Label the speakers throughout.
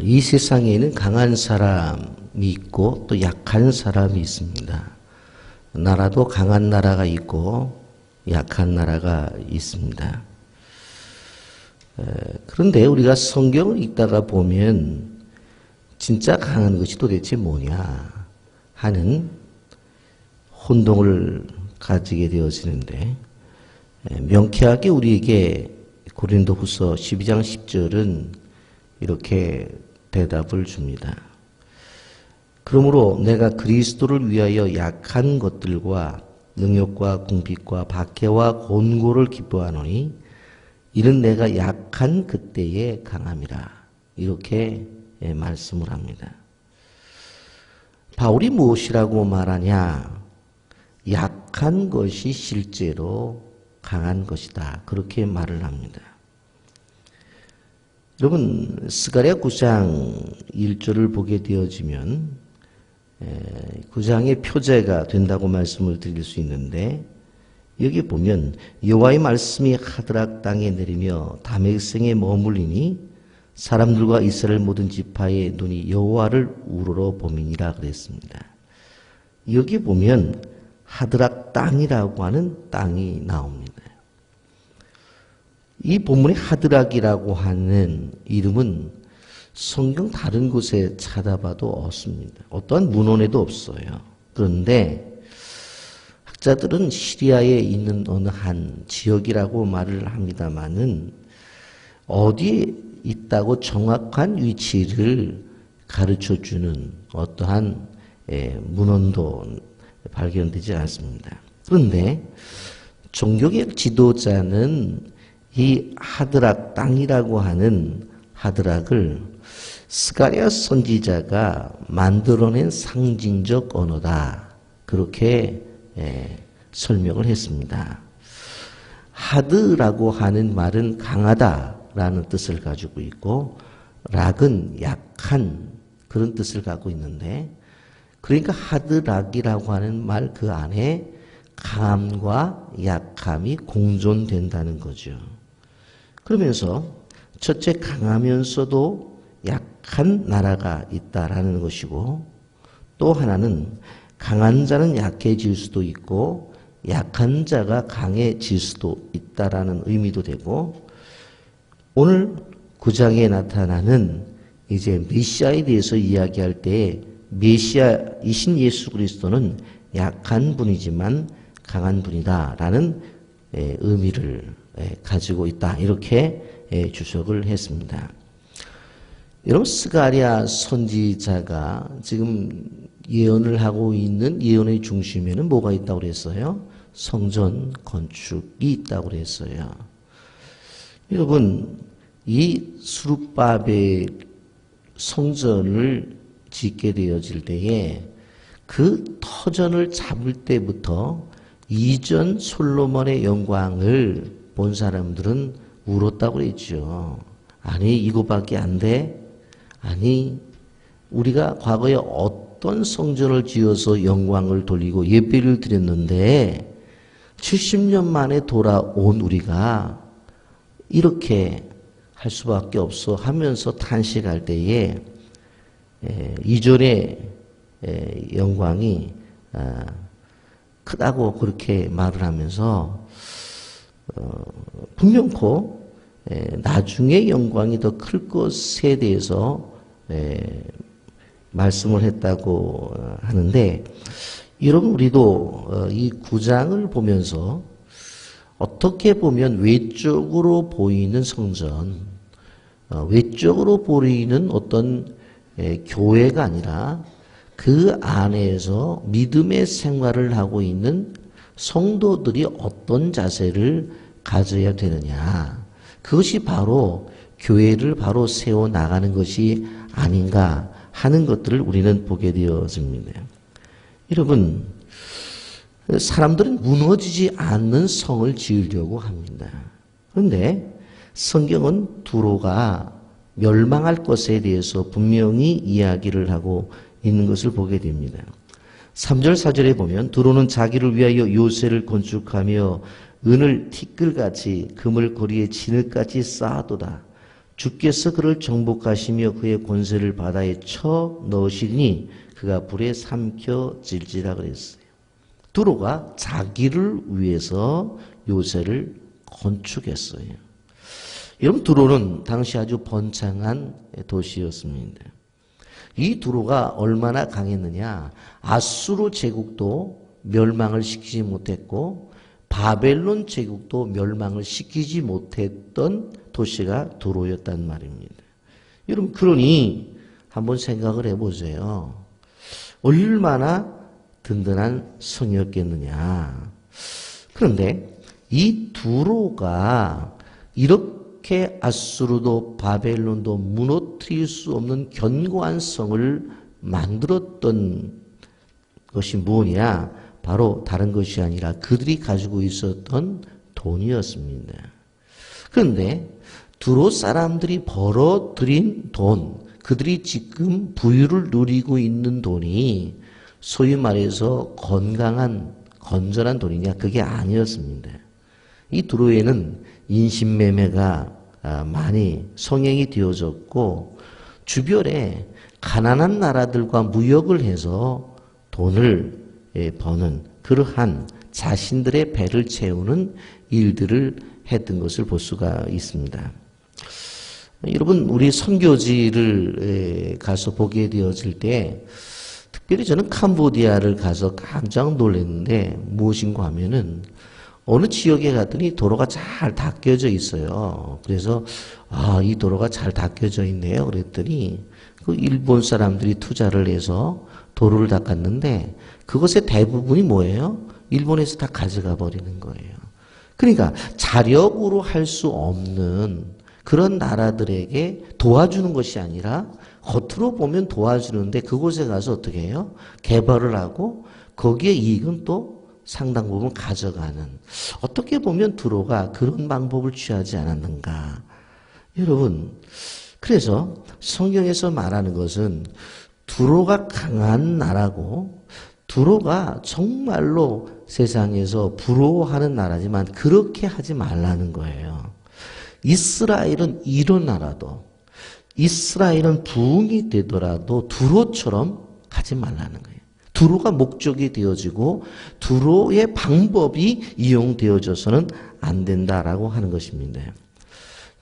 Speaker 1: 이 세상에는 강한 사람이 있고 또 약한 사람이 있습니다. 나라도 강한 나라가 있고 약한 나라가 있습니다. 그런데 우리가 성경을 읽다가 보면 진짜 강한 것이 도대체 뭐냐 하는 혼동을 가지게 되어지는데, 명쾌하게 우리에게 고린도후서 12장 10절은 이렇게 대답을 줍니다. 그러므로 내가 그리스도를 위하여 약한 것들과 능욕과 궁핍과 박해와 곤고를 기뻐하노니 이는 내가 약한 그때에 강함이라. 이렇게 말씀을 합니다. 바울이 무엇이라고 말하냐? 약한 것이 실제로 강한 것이다. 그렇게 말을 합니다. 여러분, 스가랴 9장 1절을 보게 되어지면 9장의 표제가 된다고 말씀을 드릴 수 있는데, 여기 보면 여호와의 말씀이 하드락 땅에 내리며 다메섹에 머물리니 사람들과 이스라엘 모든 지파의 눈이 여호와를 우러러 봄이니라 그랬습니다. 여기 보면 하드락 땅이라고 하는 땅이 나옵니다. 이 본문의 하드락이라고 하는 이름은 성경 다른 곳에 찾아봐도 없습니다. 어떠한 문헌에도 없어요. 그런데 학자들은 시리아에 있는 어느 한 지역이라고 말을 합니다마는 어디에 있다고 정확한 위치를 가르쳐주는 어떠한 문헌도 발견되지 않습니다. 그런데 종교개혁 지도자는 이 하드락 땅이라고 하는 하드락을 스가랴 선지자가 만들어낸 상징적 언어다. 그렇게 설명을 했습니다. 하드라고 하는 말은 강하다라는 뜻을 가지고 있고, 락은 약한 그런 뜻을 갖고 있는데, 그러니까 하드락이라고 하는 말 그 안에 강함과 약함이 공존된다는 거죠. 그러면서 첫째 강하면서도 약한 나라가 있다라는 것이고, 또 하나는 강한 자는 약해질 수도 있고 약한 자가 강해질 수도 있다라는 의미도 되고, 오늘 9장에 나타나는 이제 메시아에 대해서 이야기할 때 메시아이신 예수 그리스도는 약한 분이지만 강한 분이다라는 의미를 가지고 있다. 이렇게 주석을 했습니다. 여러분, 스가랴 선지자가 지금 예언을 하고 있는 예언의 중심에는 뭐가 있다고 그랬어요? 성전 건축이 있다고 그랬어요. 여러분, 이 스룹바벨 성전을 짓게 되어질 때에 그 터전을 잡을 때부터 이전 솔로몬의 영광을 본 사람들은 울었다고 그랬죠. 아니, 이거밖에 안 돼? 아니, 우리가 과거에 어떤 성전을 지어서 영광을 돌리고 예배를 드렸는데 70년 만에 돌아온 우리가 이렇게 할 수밖에 없어 하면서 탄식할 때에 이전의 영광이 크다고 그렇게 말을 하면서 분명코 나중에 영광이 더 클 것에 대해서 말씀을 했다고 하는데, 여러분, 우리도 이 9장을 보면서 어떻게 보면 외적으로 보이는 성전, 외적으로 보이는 어떤 교회가 아니라 그 안에서 믿음의 생활을 하고 있는 성도들이 어떤 자세를 가져야 되느냐, 그것이 바로 교회를 바로 세워나가는 것이 아닌가 하는 것들을 우리는 보게 되어집니다. 여러분, 사람들은 무너지지 않는 성을 지으려고 합니다. 그런데 성경은 두로가 멸망할 것에 대해서 분명히 이야기를 하고 있는 것을 보게 됩니다. 3절 4절에 보면 두로는 자기를 위하여 요새를 건축하며 은을 티끌같이 금을 거리에 진흙같이 쌓아도다. 주께서 그를 정복하시며 그의 권세를 바다에 쳐 넣으시니 그가 불에 삼켜질지라 그랬어요. 두로가 자기를 위해서 요새를 건축했어요. 여러분, 두로는 당시 아주 번창한 도시였습니다. 이 두로가 얼마나 강했느냐? 아수르 제국도 멸망을 시키지 못했고 바벨론 제국도 멸망을 시키지 못했던 도시가 두로였단 말입니다. 여러분, 그러니 한번 생각을 해보세요. 얼마나 든든한 성이었겠느냐. 그런데 이 두로가 이렇게 아수르도 바벨론도 무너뜨릴 수 없는 견고한 성을 만들었던 것이 뭐냐? 바로 다른 것이 아니라 그들이 가지고 있었던 돈이었습니다. 그런데 두로 사람들이 벌어들인 돈, 그들이 지금 부유를 누리고 있는 돈이 소위 말해서 건강한, 건전한 돈이냐? 그게 아니었습니다. 이 두로에는 인신매매가 많이 성행이 되어졌고 주변에 가난한 나라들과 무역을 해서 돈을 버는 그러한 자신들의 배를 채우는 일들을 했던 것을 볼 수가 있습니다. 여러분, 우리 선교지를 가서 보게 되어질 때 특별히 저는 캄보디아를 가서 깜짝 놀랐는데 무엇인가 하면은 어느 지역에 갔더니 도로가 잘 닦여져 있어요. 그래서 이 도로가 잘 닦여져 있네요. 그랬더니 그 일본 사람들이 투자를 해서 도로를 닦았는데 그것의 대부분이 뭐예요? 일본에서 다 가져가 버리는 거예요. 그러니까 자력으로 할 수 없는 그런 나라들에게 도와주는 것이 아니라 겉으로 보면 도와주는데 그곳에 가서 어떻게 해요? 개발을 하고 거기에 이익은 또 상당 부분 가져가는, 어떻게 보면 두로가 그런 방법을 취하지 않았는가. 여러분, 그래서 성경에서 말하는 것은 두로가 강한 나라고 두로가 정말로 세상에서 부러워하는 나라지만 그렇게 하지 말라는 거예요. 이스라엘은 일어나라도, 이스라엘은 부흥이 되더라도 두로처럼 가지 말라는 거예요. 두로가 목적이 되어지고 두로의 방법이 이용되어져서는 안 된다라고 하는 것입니다.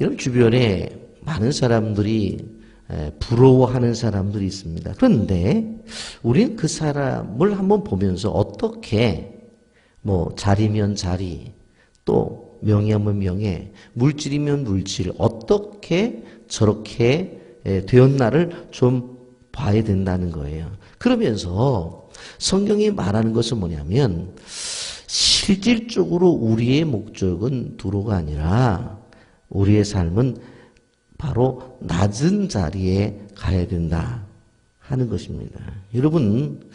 Speaker 1: 여러분, 주변에 많은 사람들이 부러워하는 사람들이 있습니다. 그런데 우리는 그 사람을 한번 보면서 어떻게 자리면 자리, 또 명예면 명예, 물질이면 물질, 어떻게 저렇게 되었나를 좀 봐야 된다는 거예요. 그러면서 성경이 말하는 것은 뭐냐면 실질적으로 우리의 목적은 두로가 아니라 우리의 삶은 바로 낮은 자리에 가야 된다 하는 것입니다. 여러분,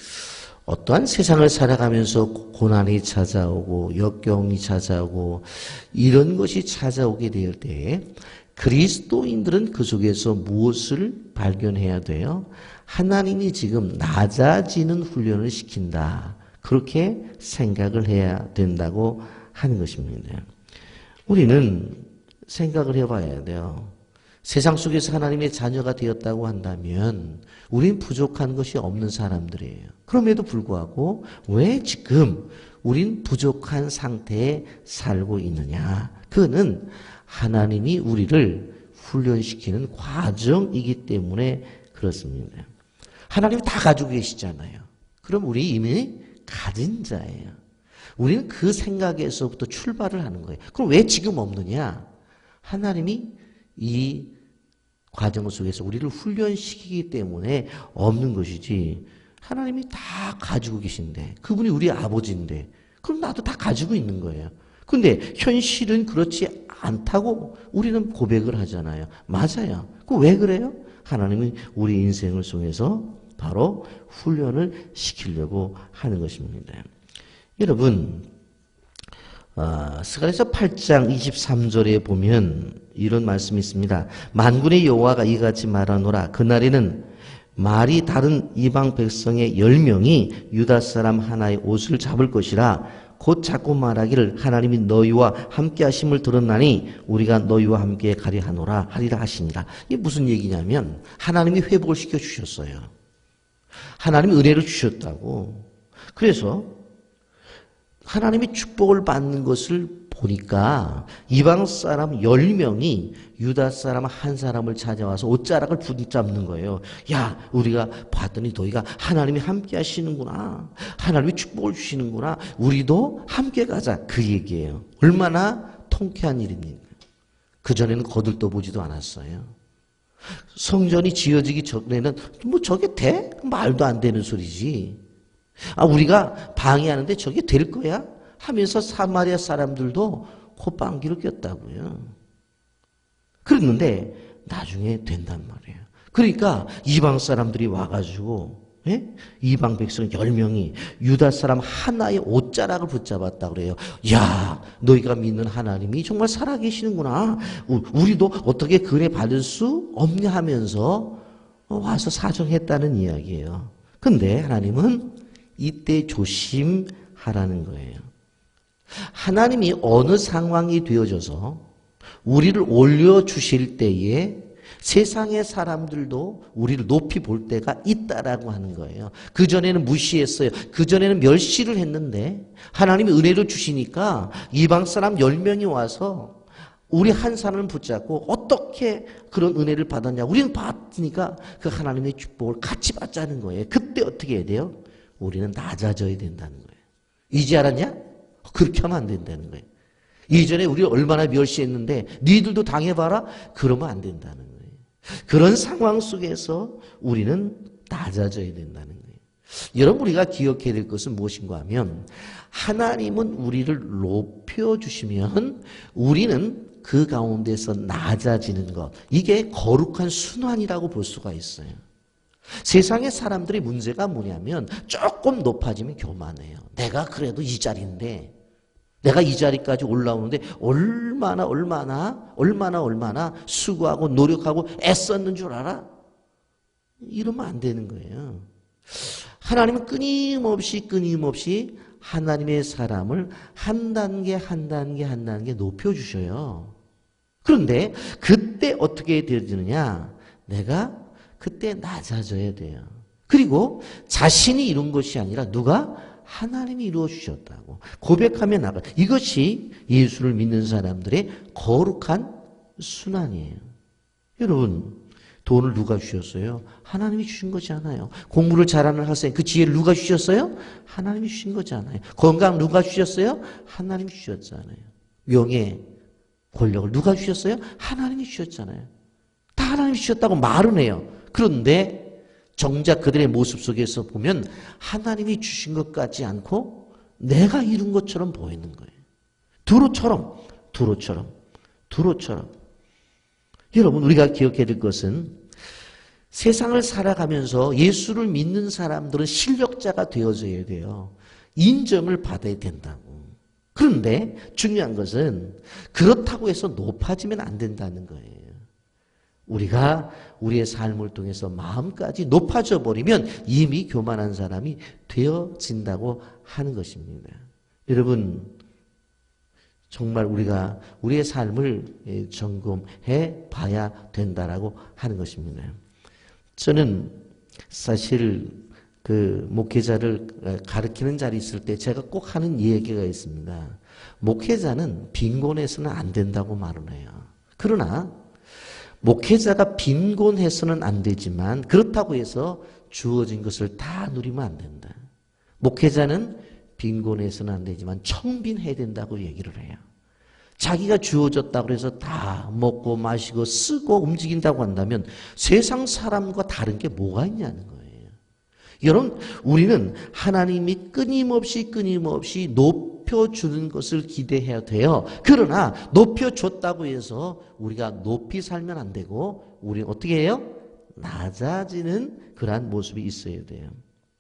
Speaker 1: 어떠한 세상을 살아가면서 고난이 찾아오고 역경이 찾아오고 이런 것이 찾아오게 될 때 그리스도인들은 그 속에서 무엇을 발견해야 돼요? 하나님이 지금 낮아지는 훈련을 시킨다. 그렇게 생각을 해야 된다고 하는 것입니다. 우리는 생각을 해봐야 돼요. 세상 속에서 하나님의 자녀가 되었다고 한다면 우린 부족한 것이 없는 사람들이에요. 그럼에도 불구하고 왜 지금 우린 부족한 상태에 살고 있느냐? 그거는 하나님이 우리를 훈련시키는 과정이기 때문에 그렇습니다. 하나님이 다 가지고 계시잖아요. 그럼 우리 이미 가진 자예요. 우리는 그 생각에서부터 출발을 하는 거예요. 그럼 왜 지금 없느냐? 하나님이 이 과정 속에서 우리를 훈련시키기 때문에 없는 것이지, 하나님이 다 가지고 계신데, 그분이 우리 아버지인데, 그럼 나도 다 가지고 있는 거예요. 근데 현실은 그렇지 않다고 우리는 고백을 하잖아요. 맞아요. 그 왜 그래요? 하나님은 우리 인생을 통해서 바로 훈련을 시키려고 하는 것입니다. 여러분, 스가랴서 8장 23절에 보면 이런 말씀이 있습니다. 만군의 여호와가 이같이 말하노라. 그날에는 말이 다른 이방 백성의 10명이 유다 사람 하나의 옷을 잡을 것이라. 곧 자꾸 말하기를 하나님이 너희와 함께 하심을 들었나니 우리가 너희와 함께 가려 하리라 하시니라. 이게 무슨 얘기냐면 하나님이 회복을 시켜주셨어요. 하나님이 은혜를 주셨다고. 그래서 하나님이 축복을 받는 것을 보니까 이방 사람 10명이 유다 사람 한 사람을 찾아와서 옷자락을 붙잡는 거예요. 야, 우리가 봤더니 너희가 하나님이 함께 하시는구나. 하나님이 축복을 주시는구나. 우리도 함께 가자. 그 얘기예요. 얼마나 통쾌한 일입니까? 그전에는 거들떠보지도 않았어요. 성전이 지어지기 전에는 뭐 저게 돼? 말도 안 되는 소리지. 우리가 방해하는데 저게 될 거야? 하면서 사마리아 사람들도 콧방귀를 꼈다고요. 그랬는데 나중에 된단 말이에요. 그러니까 이방 사람들이 와가지고 이방 백성 10명이 유다 사람 하나의 옷자락을 붙잡았다 그래요. 야, 너희가 믿는 하나님이 정말 살아계시는구나. 우리도 어떻게 그래 받을 수 없냐 하면서 와서 사정했다는 이야기예요. 근데 하나님은 이때 조심하라는 거예요. 하나님이 어느 상황이 되어져서 우리를 올려주실 때에 세상의 사람들도 우리를 높이 볼 때가 있다라고 하는 거예요. 그전에는 무시했어요. 그전에는 멸시를 했는데 하나님이 은혜를 주시니까 이방 사람 10명이 와서 우리 한 사람을 붙잡고 어떻게 그런 은혜를 받았냐. 우리는 받으니까 그 하나님의 축복을 같이 받자는 거예요. 그때 어떻게 해야 돼요? 우리는 낮아져야 된다는 거예요. 이제 알았냐? 그렇게 하면 안 된다는 거예요. 이전에 우리 얼마나 멸시했는데 니들도 당해봐라? 그러면 안 된다는 거예요. 그런 상황 속에서 우리는 낮아져야 된다는 거예요. 여러분, 우리가 기억해야 될 것은 무엇인가 하면 하나님은 우리를 높여주시면 우리는 그 가운데서 낮아지는 것, 이게 거룩한 순환이라고 볼 수가 있어요. 세상의 사람들의 문제가 뭐냐면 조금 높아지면 교만해요. 내가 그래도 이 자리인데, 내가 이 자리까지 올라오는데 얼마나 수고하고 노력하고 애썼는 줄 알아? 이러면 안 되는 거예요. 하나님은 끊임없이 하나님의 사람을 한 단계 높여주셔요. 그런데 그때 어떻게 되어지느냐? 내가 그때 낮아져야 돼요. 그리고 자신이 이룬 것이 아니라 누가? 하나님이 이루어 주셨다고 고백하며 나가. 이것이 예수를 믿는 사람들의 거룩한 순환이에요. 여러분, 돈을 누가 주셨어요? 하나님이 주신 거지 않아요. 공부를 잘하는 학생, 그 지혜를 누가 주셨어요? 하나님이 주신 거지 않아요. 건강 누가 주셨어요? 하나님이 주셨잖아요. 명예, 권력을 누가 주셨어요? 하나님이 주셨잖아요. 다 하나님이 주셨다고 말은 해요. 그런데 정작 그들의 모습 속에서 보면 하나님이 주신 것 같지 않고 내가 이룬 것처럼 보이는 거예요. 두로처럼. 여러분, 우리가 기억해야 될 것은 세상을 살아가면서 예수를 믿는 사람들은 실력자가 되어져야 돼요. 인정을 받아야 된다고. 그런데 중요한 것은 그렇다고 해서 높아지면 안 된다는 거예요. 우리가 우리의 삶을 통해서 마음까지 높아져 버리면 이미 교만한 사람이 되어진다고 하는 것입니다. 여러분, 정말 우리가 우리의 삶을 점검해 봐야 된다라고 하는 것입니다. 저는 사실 그 목회자를 가르치는 자리에 있을 때 제가 꼭 하는 얘기가 있습니다. 목회자는 빈곤해서는 안 된다고 말을 해요. 그러나 목회자가 빈곤해서는 안 되지만 그렇다고 해서 주어진 것을 다 누리면 안 된다. 목회자는 빈곤해서는 안 되지만 청빈해야 된다고 얘기를 해요. 자기가 주어졌다고 해서 다 먹고 마시고 쓰고 움직인다고 한다면 세상 사람과 다른 게 뭐가 있냐는 거예요. 여러분, 우리는 하나님이 끊임없이 높여주는 것을 기대해야 돼요. 그러나 높여줬다고 해서 우리가 높이 살면 안 되고 우리는 어떻게 해요? 낮아지는 그러한 모습이 있어야 돼요.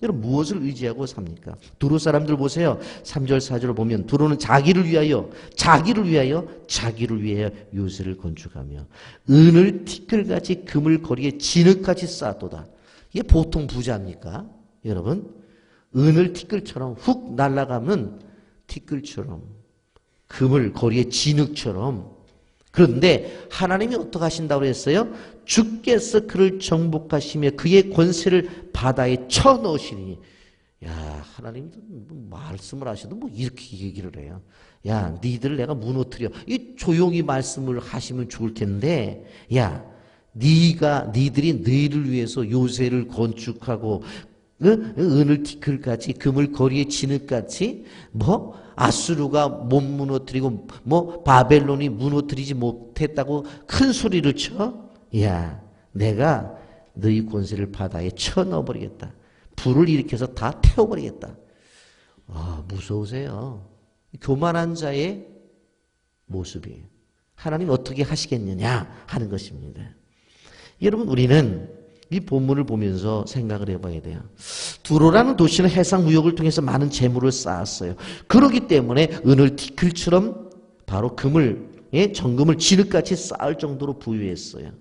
Speaker 1: 여러분, 무엇을 의지하고 삽니까? 두로 사람들 보세요. 3절 4절을 보면 두로는 자기를 위하여 요새를 건축하며 은을 티끌같이 금을 거리에 진흙같이 쌓도다. 이게 보통 부자입니까? 여러분, 은을 티끌처럼 훅 날아가면 티끌처럼, 그물 거리의 진흙처럼. 그런데 하나님이 어떻게 하신다고 했어요? 주께서 그를 정복하시며 그의 권세를 바다에 쳐넣으시니. 야, 하나님도 말씀을 하셔도 뭐 이렇게 얘기를 해요. 야, 니들 내가 무너뜨려. 이 조용히 말씀을 하시면 좋을 텐데, 야, 니들이 너희를 위해서 요새를 건축하고, 은을 티끌같이, 금을 거리에 진흙같이, 뭐 아수르가 못 무너뜨리고, 뭐 바벨론이 무너뜨리지 못했다고 큰 소리를 쳐? 야, 내가 너희 권세를 바다에 쳐 넣어버리겠다. 불을 일으켜서 다 태워버리겠다. 아, 무서우세요. 교만한 자의 모습이에요. 하나님 어떻게 하시겠느냐 하는 것입니다. 여러분, 우리는 이 본문을 보면서 생각을 해봐야 돼요. 두로라는 도시는 해상 무역을 통해서 많은 재물을 쌓았어요. 그렇기 때문에 은을 티끌처럼 바로 정금을 진흙같이 쌓을 정도로 부유했어요.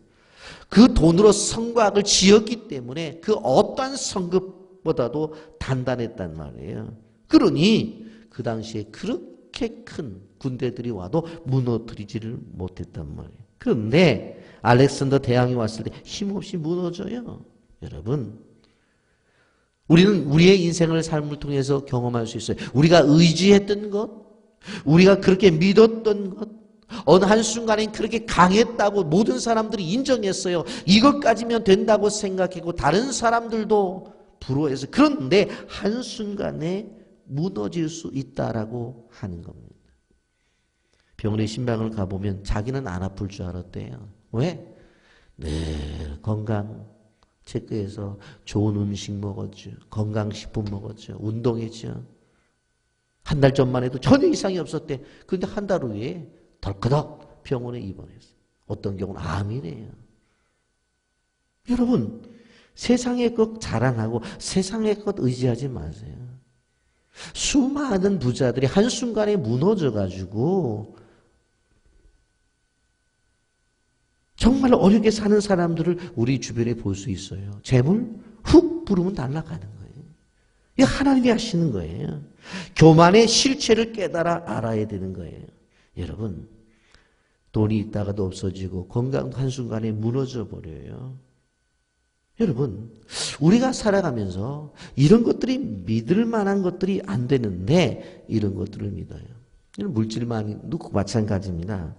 Speaker 1: 그 돈으로 성곽을 지었기 때문에 그 어떠한 성읍보다도 단단했단 말이에요. 그러니 그 당시에 그렇게 큰 군대들이 와도 무너뜨리지를 못했단 말이에요. 그런데 알렉산더 대왕이 왔을 때 힘없이 무너져요. 여러분, 우리는 우리의 인생을 삶을 통해서 경험할 수 있어요. 우리가 의지했던 것, 우리가 그렇게 믿었던 것, 어느 한순간에 그렇게 강했다고 모든 사람들이 인정했어요. 이것까지면 된다고 생각했고 다른 사람들도 부러워해서, 그런데 한순간에 무너질 수 있다라고 하는 겁니다. 병원에 신방을 가보면 자기는 안 아플 줄 알았대요. 왜? 늘 건강 체크해서 좋은 음식 먹었죠. 건강식품 먹었죠. 운동했죠. 한 달 전만 해도 전혀 이상이 없었대. 그런데 한 달 후에 덜커덕 병원에 입원했어요. 어떤 경우는 암이래요. 여러분, 세상의 것 자랑하고 세상의 것 의지하지 마세요. 수많은 부자들이 한순간에 무너져가지고 정말 어렵게 사는 사람들을 우리 주변에 볼 수 있어요. 재물 훅 부르면 날아가는 거예요. 이게 하나님이 하시는 거예요. 교만의 실체를 깨달아 알아야 되는 거예요. 여러분, 돈이 있다가도 없어지고 건강도 한순간에 무너져 버려요. 여러분, 우리가 살아가면서 이런 것들이 믿을 만한 것들이 안 되는데 이런 것들을 믿어요. 물질만도 마찬가지입니다.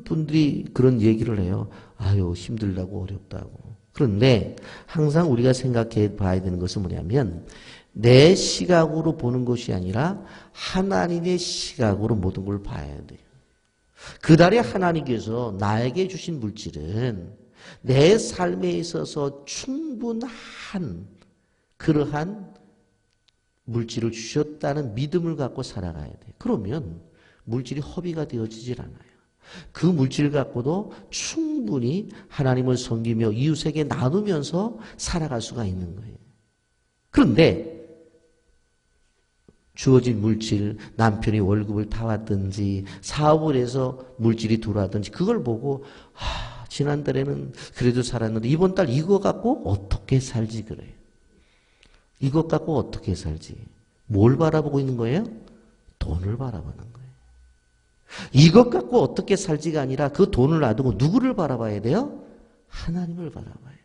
Speaker 1: 분들이 그런 얘기를 해요. 아유, 힘들다고 어렵다고. 그런데 항상 우리가 생각해 봐야 되는 것은 뭐냐면 내 시각으로 보는 것이 아니라 하나님의 시각으로 모든 걸 봐야 돼요. 그달에 하나님께서 나에게 주신 물질은 내 삶에 있어서 충분한 그러한 물질을 주셨다는 믿음을 갖고 살아가야 돼요. 그러면 물질이 허비가 되어지질 않아요. 그 물질 갖고도 충분히 하나님을 섬기며 이웃에게 나누면서 살아갈 수가 있는 거예요. 그런데 주어진 물질, 남편이 월급을 타왔든지 사업을 해서 물질이 들어왔든지 그걸 보고 지난달에는 그래도 살았는데 이번 달 이거 갖고 어떻게 살지 그래요. 이것 갖고 어떻게 살지. 뭘 바라보고 있는 거예요? 돈을 바라보는 거예요. 이것 갖고 어떻게 살지가 아니라 그 돈을 놔두고 누구를 바라봐야 돼요? 하나님을 바라봐야 돼요.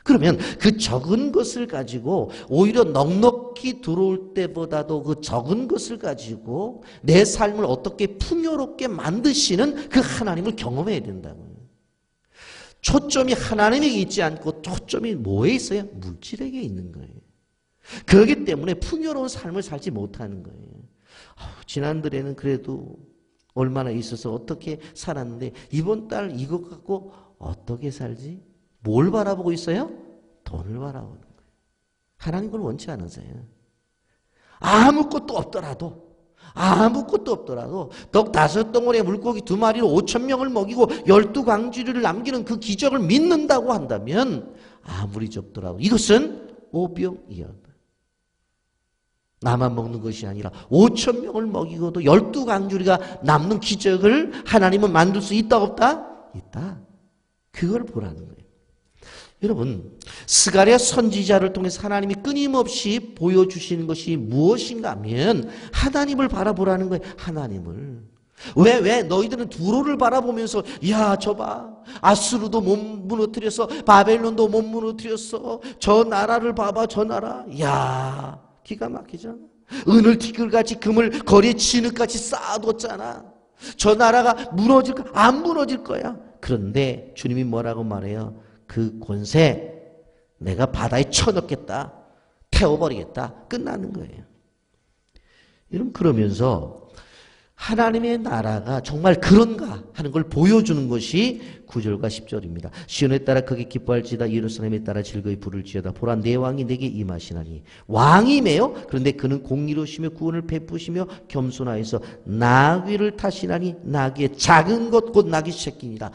Speaker 1: 그러면 그 적은 것을 가지고 오히려 넉넉히 들어올 때보다도 그 적은 것을 가지고 내 삶을 어떻게 풍요롭게 만드시는 그 하나님을 경험해야 된다고요. 초점이 하나님에게 있지 않고 초점이 뭐에 있어요? 물질에게 있는 거예요. 그렇기 때문에 풍요로운 삶을 살지 못하는 거예요. 지난달에는 그래도 얼마나 있어서 어떻게 살았는데 이번 달 이것 갖고 어떻게 살지? 뭘 바라보고 있어요? 돈을 바라보는 거예요. 하나님을 원치 않으세요. 아무것도 없더라도 떡 5덩어리에 물고기 2마리로 5,000명을 먹이고 12광주리를 남기는 그 기적을 믿는다고 한다면 아무리 적더라도 이것은 오병이어다. 나만 먹는 것이 아니라 5,000명을 먹이고도 12광주리가 남는 기적을 하나님은 만들 수 있다 없다? 있다. 그걸 보라는 거예요. 여러분, 스가랴 선지자를 통해서 하나님이 끊임없이 보여주시는 것이 무엇인가 하면 하나님을 바라보라는 거예요. 하나님을. 왜 너희들은 두로를 바라보면서 야 저봐 아수르도 못 무너뜨렸어, 바벨론도 못 무너뜨렸어, 저 나라를 봐봐, 저 나라, 야 기가 막히잖아. 은을 티끌같이 금을 거리에 진흙같이 쌓아뒀잖아. 저 나라가 무너질까? 안 무너질 거야. 그런데 주님이 뭐라고 말해요? 그 권세 내가 바다에 쳐넣겠다, 태워버리겠다, 끝나는 거예요. 여러분, 그러면서 하나님의 나라가 정말 그런가 하는 걸 보여주는 것이 9절과 10절입니다. 시온에 따라 크게 기뻐할지다, 예루살렘에 따라 즐거이 부를지어다. 보라, 내 왕이 내게 임하시나니. 왕이매요. 그런데 그는 공의로우시며 구원을 베푸시며 겸손하여서 나귀를 타시나니. 나귀의 작은 것 곧 나귀 새끼니라.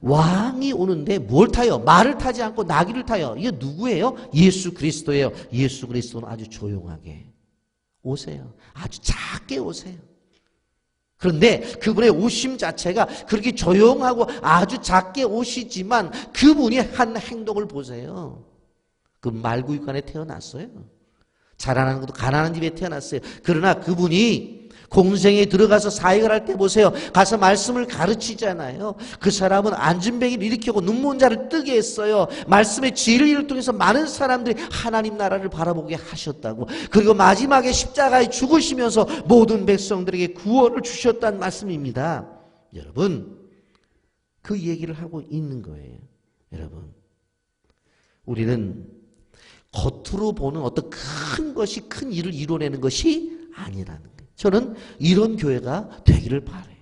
Speaker 1: 왕이 오는데 뭘 타요? 말을 타지 않고 나귀를 타요. 이게 누구예요? 예수 그리스도예요. 예수 그리스도는 아주 조용하게 오세요. 아주 작게 오세요. 그런데 그분의 오심 자체가 그렇게 조용하고 아주 작게 오시지만 그분이 한 행동을 보세요. 그 말구육간에 태어났어요. 자라나는 것도 가난한 집에 태어났어요. 그러나 그분이 공생에 들어가서 사역을 할 때 보세요. 가서 말씀을 가르치잖아요. 그 사람은 안진뱅이를 일으키고 눈먼 자를 뜨게 했어요. 말씀의 진리를 통해서 많은 사람들이 하나님 나라를 바라보게 하셨다고. 그리고 마지막에 십자가에 죽으시면서 모든 백성들에게 구원을 주셨다는 말씀입니다. 여러분, 그 얘기를 하고 있는 거예요. 여러분, 우리는 겉으로 보는 어떤 큰 것이 큰 일을 이뤄내는 것이 아니라는 거예요. 저는 이런 교회가 되기를 바라요.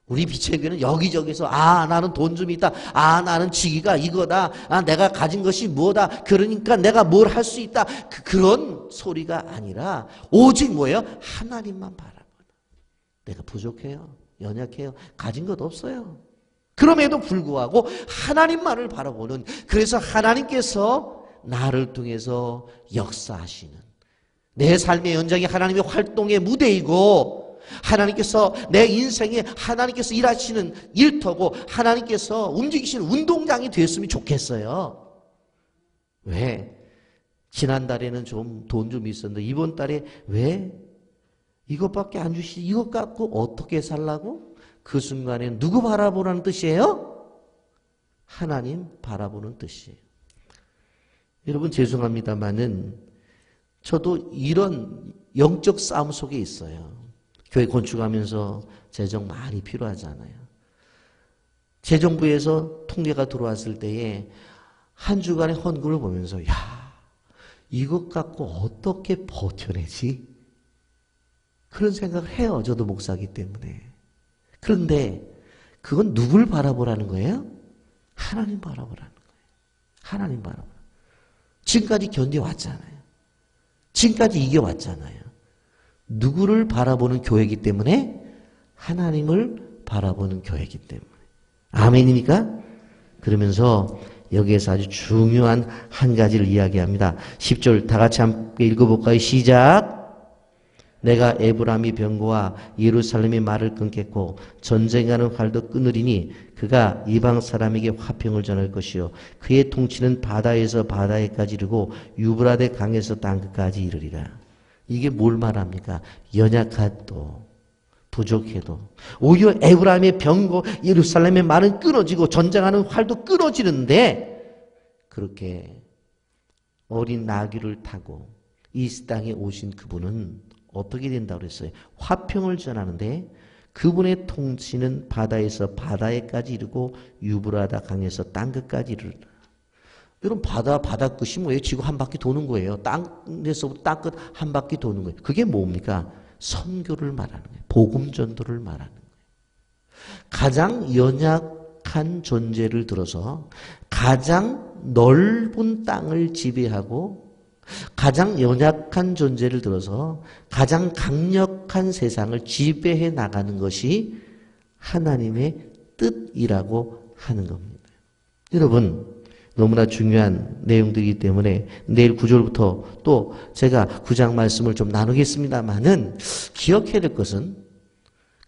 Speaker 1: 우리 빛의 교회는 여기저기서 나는 돈 좀 있다, 나는 직위가 이거다, 내가 가진 것이 뭐다, 그러니까 내가 뭘 할 수 있다, 그런 소리가 아니라 오직 뭐예요? 하나님만 바라보는. 내가 부족해요, 연약해요, 가진 것 없어요. 그럼에도 불구하고 하나님만을 바라보는, 그래서 하나님께서 나를 통해서 역사하시는, 내 삶의 연장이 하나님의 활동의 무대이고, 하나님께서 내 인생에 하나님께서 일하시는 일터고, 하나님께서 움직이시는 운동장이 됐으면 좋겠어요. 왜? 지난달에는 좀 돈 좀 있었는데 이번 달에 왜 이것밖에 안 주시지? 이것 갖고 어떻게 살라고? 그 순간에 누구 바라보라는 뜻이에요? 하나님 바라보는 뜻이에요. 여러분, 죄송합니다마는 저도 이런 영적 싸움 속에 있어요. 교회 건축하면서 재정 많이 필요하잖아요. 재정부에서 통계가 들어왔을 때에 한 주간의 헌금을 보면서 이것 갖고 어떻게 버텨내지? 그런 생각을 해요. 저도 목사이기 때문에. 그런데 그건 누굴 바라보라는 거예요? 하나님 바라보라는 거예요. 하나님 바라보라. 지금까지 견뎌왔잖아요. 지금까지 이겨왔잖아요. 누구를 바라보는 교회이기 때문에? 하나님을 바라보는 교회이기 때문에. 아멘입니까? 그러면서 여기에서 아주 중요한 한 가지를 이야기합니다. 10절 다 같이 함께 읽어볼까요? 시작. 내가 에브라임이 병거와 예루살렘이 말을 끊겠고 전쟁하는 활도 끊으리니 그가 이방 사람에게 화평을 전할 것이요 그의 통치는 바다에서 바다에까지 이르고 유브라데 강에서 땅끝까지 이르리라. 이게 뭘 말합니까? 연약해도 부족해도 오히려 에브라임의 병거 예루살렘의 말은 끊어지고 전쟁하는 활도 끊어지는데 그렇게 어린 나귀를 타고 이 땅에 오신 그분은 어떻게 된다고 그랬어요? 화평을 전하는데 그분의 통치는 바다에서 바다에까지 이르고 유브라다 강에서 땅끝까지 이르라. 여러분, 바다 끝이 뭐예요? 지구 한 바퀴 도는 거예요. 땅에서부터 땅끝 한 바퀴 도는 거예요. 그게 뭡니까? 선교를 말하는 거예요. 복음 전도를 말하는 거예요. 가장 연약한 존재를 들어서 가장 넓은 땅을 지배하고 가장 연약한 존재를 들어서 가장 강력한 세상을 지배해 나가는 것이 하나님의 뜻이라고 하는 겁니다. 여러분, 너무나 중요한 내용들이기 때문에 내일 9절부터 또 제가 9장 말씀을 좀 나누겠습니다만은 기억해야 될 것은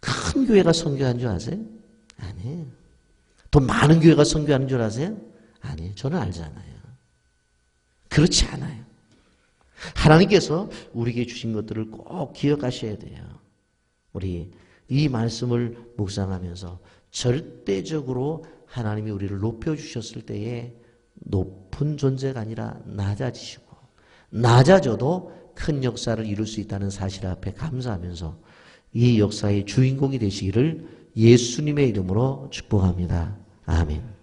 Speaker 1: 큰 교회가 선교하는 줄 아세요? 아니에요. 더 많은 교회가 선교하는 줄 아세요? 아니에요. 저는 알잖아요. 그렇지 않아요. 하나님께서 우리에게 주신 것들을 꼭 기억하셔야 돼요. 우리 이 말씀을 묵상하면서 절대적으로 하나님이 우리를 높여주셨을 때에 높은 존재가 아니라 낮아지시고 낮아져도 큰 역사를 이룰 수 있다는 사실 앞에 감사하면서 이 역사의 주인공이 되시기를 예수님의 이름으로 축복합니다. 아멘.